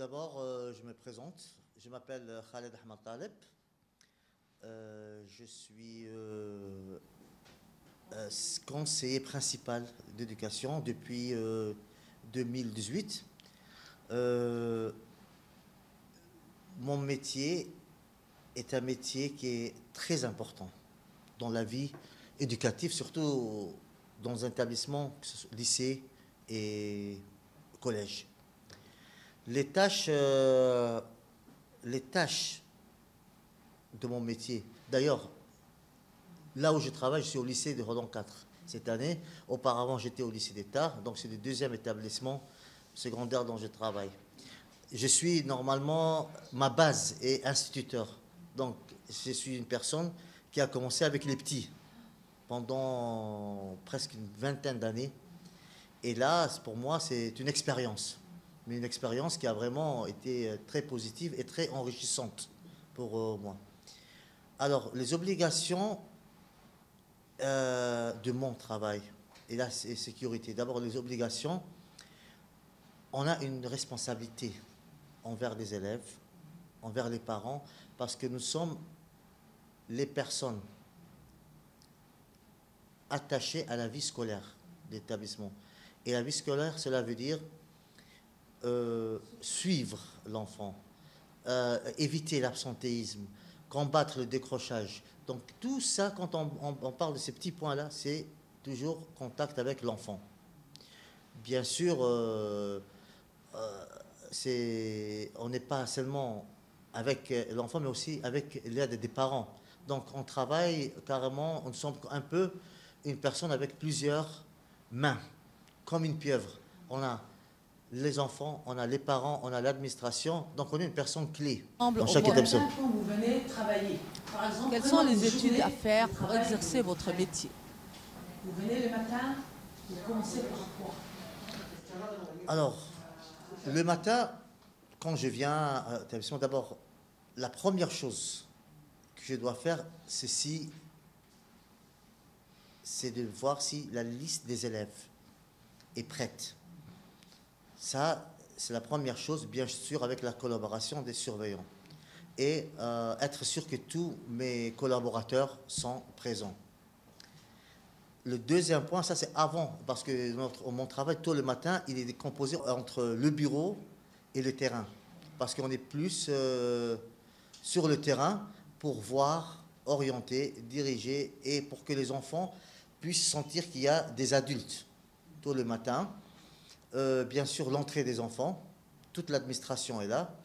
d'abord, je me présente. Je m'appelle Khaled Ahmad Taleb. Je suis conseiller principal d'éducation depuis 2018. Euh, Mon métier est un métier qui est très important dans la vie éducative, surtout dans un établissement, que ce soit lycée et collège. Les tâches, euh, les tâches de mon métier, d'ailleurs, là où je travaille, je suis au lycée de Redon 4 cette année. Auparavant, j'étais au lycée d'État, donc c'est le deuxième établissement secondaire dont je travaille. Je suis normalement, ma base est instituteur. Donc, je suis une personne qui a commencé avec les petits pendant presque une vingtaine d'années. Et là, pour moi, c'est une expérience. Mais une expérience qui a vraiment été très positive et très enrichissante pour moi. Alors, les obligations de mon travail et la sécurité. D'abord, les obligations, on a une responsabilité envers les élèves, envers les parents, parce que nous sommes les personnes attachées à la vie scolaire de l'établissement. Et la vie scolaire, cela veut dire suivre l'enfant, éviter l'absentéisme, combattre le décrochage. Donc tout ça, quand on parle de ces petits points-là, c'est toujours contact avec l'enfant. Bien sûr, on n'est pas seulement avec l'enfant, mais aussi avec l'aide des parents. Donc on travaille carrément, on semble un peu une personne avec plusieurs mains, comme une pieuvre. On a les enfants, on a les parents, on a l'administration, donc on est une personne clé dans chaque établissement. Quand vous venez travailler, par exemple, quelles sont les études à faire pour exercer votre métier? Vous venez le matin, vous commencez par quoi? Alors, le matin, quand je viens à l'établissement, d'abord, la première chose que je dois faire, c'est de voir si la liste des élèves est prête. Ça, c'est la première chose, bien sûr, avec la collaboration des surveillants. Et être sûr que tous mes collaborateurs sont présents. Le deuxième point, ça c'est avant, parce que mon travail, tôt le matin, il est composé entre le bureau et le terrain. Parce qu'on est plus sur le terrain pour voir, orienter, diriger et pour que les enfants puissent sentir qu'il y a des adultes tôt le matin. Bien sûr, l'entrée des enfants, toute l'administration est là.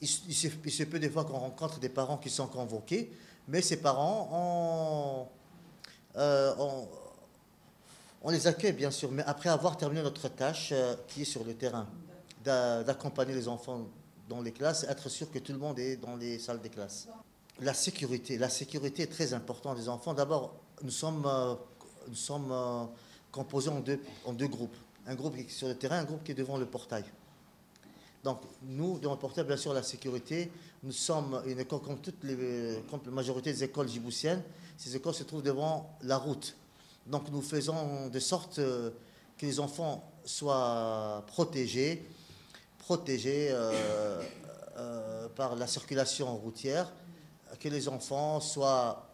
Il se peut des fois qu'on rencontre des parents qui sont convoqués, mais ces parents, on les accueille bien sûr, mais après avoir terminé notre tâche qui est sur le terrain, d'accompagner les enfants dans les classes, être sûr que tout le monde est dans les salles des classes. La sécurité est très importante des enfants. D'abord, nous sommes composés en deux groupes. Un groupe qui est sur le terrain, un groupe qui est devant le portail. Donc, nous, devant le portail, bien sûr, la sécurité, nous sommes une école comme la majorité des écoles djiboutiennes. Ces écoles se trouvent devant la route. Donc, nous faisons de sorte que les enfants soient protégés par la circulation routière, que les enfants soient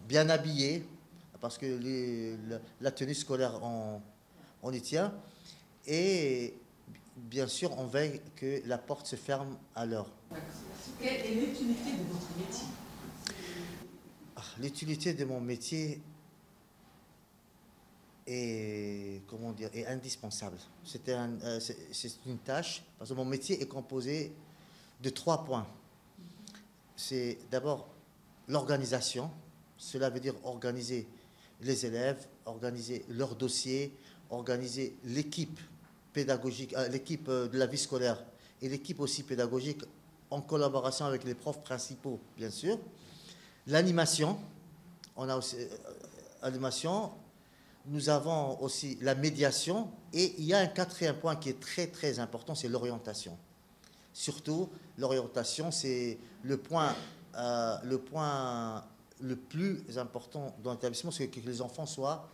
bien habillés, parce que la tenue scolaire, on y tient. Et bien sûr, on veille que la porte se ferme à l'heure. Quelle est l'utilité de votre métier? L'utilité de mon métier est, comment dire, est indispensable. C'est une tâche, parce que mon métier est composé de 3 points. C'est d'abord l'organisation. Cela veut dire organiser les élèves, organiser leurs dossiers, organiser l'équipe pédagogique, l'équipe de la vie scolaire et l'équipe aussi pédagogique en collaboration avec les profs principaux, bien sûr. L'animation, on a aussi l'animation. Nous avons aussi la médiation et il y a un 4e point qui est très très important, c'est l'orientation. Surtout, l'orientation, c'est le point le plus important dans l'établissement, c'est que les enfants soient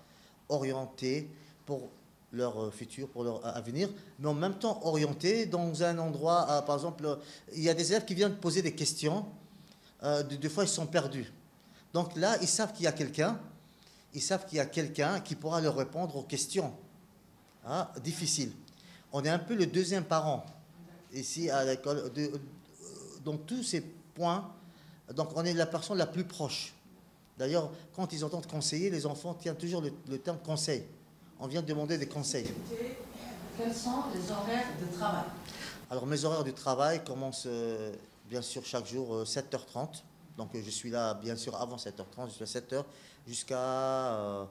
orientés pour leur futur, pour leur avenir, mais en même temps orientés dans un endroit, par exemple, il y a des élèves qui viennent poser des questions, des fois ils sont perdus. Donc là, ils savent qu'il y a quelqu'un, qui pourra leur répondre aux questions difficiles. On est un peu le deuxième parent ici à l'école. Donc tous ces points, donc on est la personne la plus proche. D'ailleurs, quand ils entendent conseiller, les enfants tiennent toujours le terme conseil. On vient demander des conseils. Quels sont les horaires de travail? Alors mes horaires de travail commencent bien sûr chaque jour 7h30. Donc je suis là bien sûr avant 7h30, je suis à 7h jusqu'à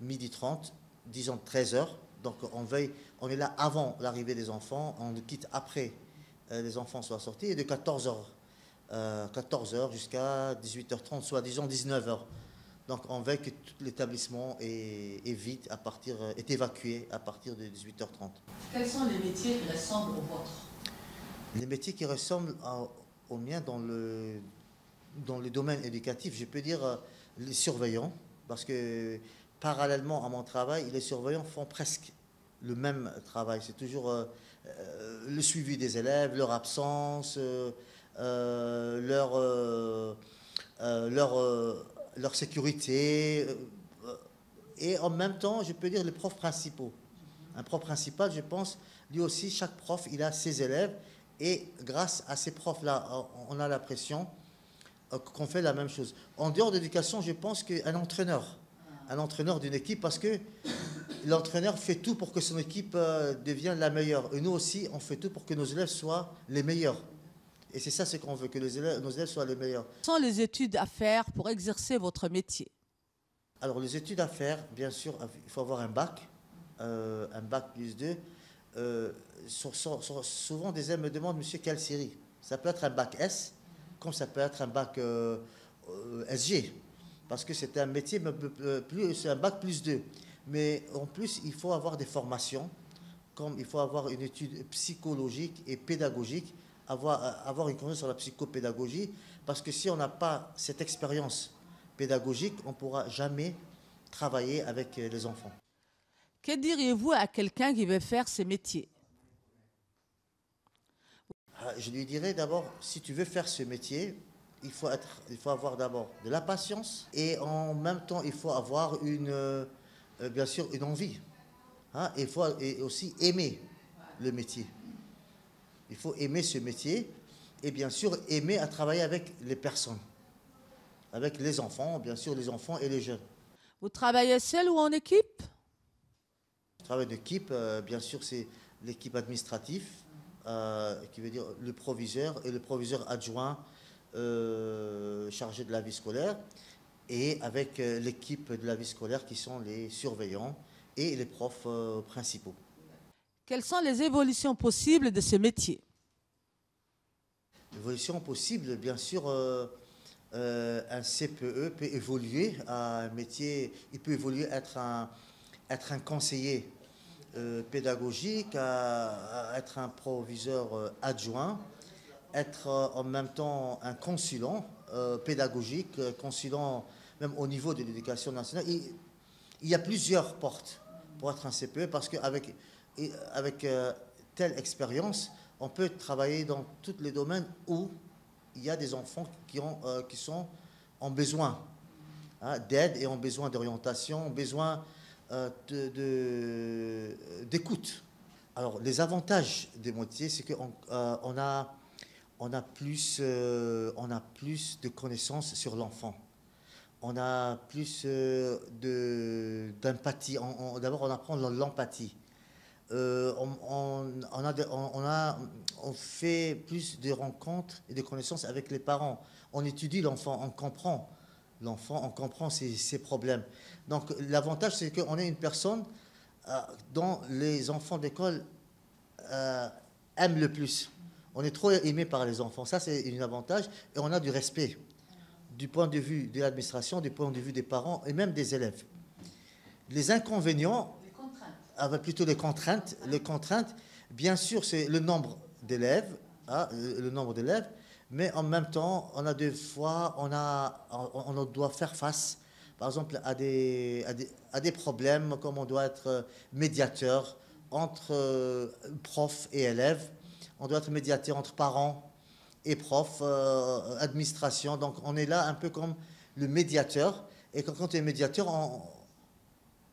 12h30, disons 13h. Donc on est là avant l'arrivée des enfants, on nous quitte après les enfants soient sortis, et de 14h jusqu'à 18h30, soit disons 19h. Donc on veille que tout l'établissement est vide, est évacué à partir de 18h30. Quels sont les métiers qui ressemblent aux vôtres? Les métiers qui ressemblent aux miens dans le domaine éducatif, je peux dire les surveillants, parce que parallèlement à mon travail, les surveillants font presque le même travail. C'est toujours le suivi des élèves, leur absence, leur sécurité, et en même temps, je peux dire les profs principaux. Un prof principal, je pense, lui aussi, chaque prof, il a ses élèves, et grâce à ces profs-là, on a l'impression qu'on fait la même chose. En dehors de l'éducation, je pense qu'un entraîneur d'une équipe, parce que l'entraîneur fait tout pour que son équipe devienne la meilleure. Et nous aussi, on fait tout pour que nos élèves soient les meilleurs. Et c'est ça ce qu'on veut, que nos élèves soient les meilleurs. Quelles sont les études à faire pour exercer votre métier? Alors, les études à faire, bien sûr, il faut avoir un bac +2. Souvent, des élèves me demandent, monsieur, quelle série? Ça peut être un bac S, comme ça peut être un bac SG, parce que c'est un métier, c'est un bac +2. Mais en plus, il faut avoir des formations, comme il faut avoir une étude psychologique et pédagogique, avoir une connaissance sur la psychopédagogie, parce que si on n'a pas cette expérience pédagogique, on ne pourra jamais travailler avec les enfants. Que diriez-vous à quelqu'un qui veut faire ces métiers? Je lui dirais d'abord, si tu veux faire ce métier, il faut avoir d'abord de la patience, et en même temps, il faut avoir bien sûr une envie. Il faut aussi aimer le métier. Il faut aimer ce métier, et bien sûr aimer à travailler avec les personnes, avec les enfants, bien sûr les enfants et les jeunes. Vous travaillez seul ou en équipe? Le travail d'équipe, bien sûr, c'est l'équipe administrative, qui veut dire le proviseur et le proviseur adjoint chargé de la vie scolaire, et avec l'équipe de la vie scolaire qui sont les surveillants et les profs principaux. Quelles sont les évolutions possibles de ce métier? L'évolution possible, bien sûr, un CPE peut évoluer à un métier, il peut évoluer être un conseiller pédagogique, à être un proviseur adjoint, être en même temps un consulant pédagogique, consulant même au niveau de l'éducation nationale. Il y a plusieurs portes pour être un CPE, parce qu'avec telle expérience, on peut travailler dans tous les domaines où il y a des enfants qui sont en besoin d'aide, et en besoin d'orientation, en besoin d'écoute. Alors, les avantages des métiers, c'est qu'on a plus de connaissances sur l'enfant. On a plus d'empathie. D'abord, on apprend l'empathie. On fait plus de rencontres et de connaissances avec les parents. On étudie l'enfant, on comprend l'enfant, on comprend ses problèmes. Donc l'avantage, c'est qu'on est une personne dont les enfants d'école aiment le plus. On est trop aimé par les enfants. Ça, c'est un avantage. Et on a du respect du point de vue de l'administration, du point de vue des parents et même des élèves. Les inconvénients, plutôt les contraintes. Les contraintes, bien sûr, c'est le nombre d'élèves, mais en même temps, on doit faire face par exemple, à des problèmes, comme on doit être médiateur entre profs et élèves, on doit être médiateur entre parents et profs, administration. Donc on est là un peu comme le médiateur. Et quand tu es médiateur,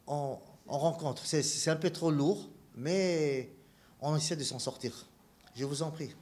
on rencontre. C'est un peu trop lourd, mais on essaie de s'en sortir. Je vous en prie.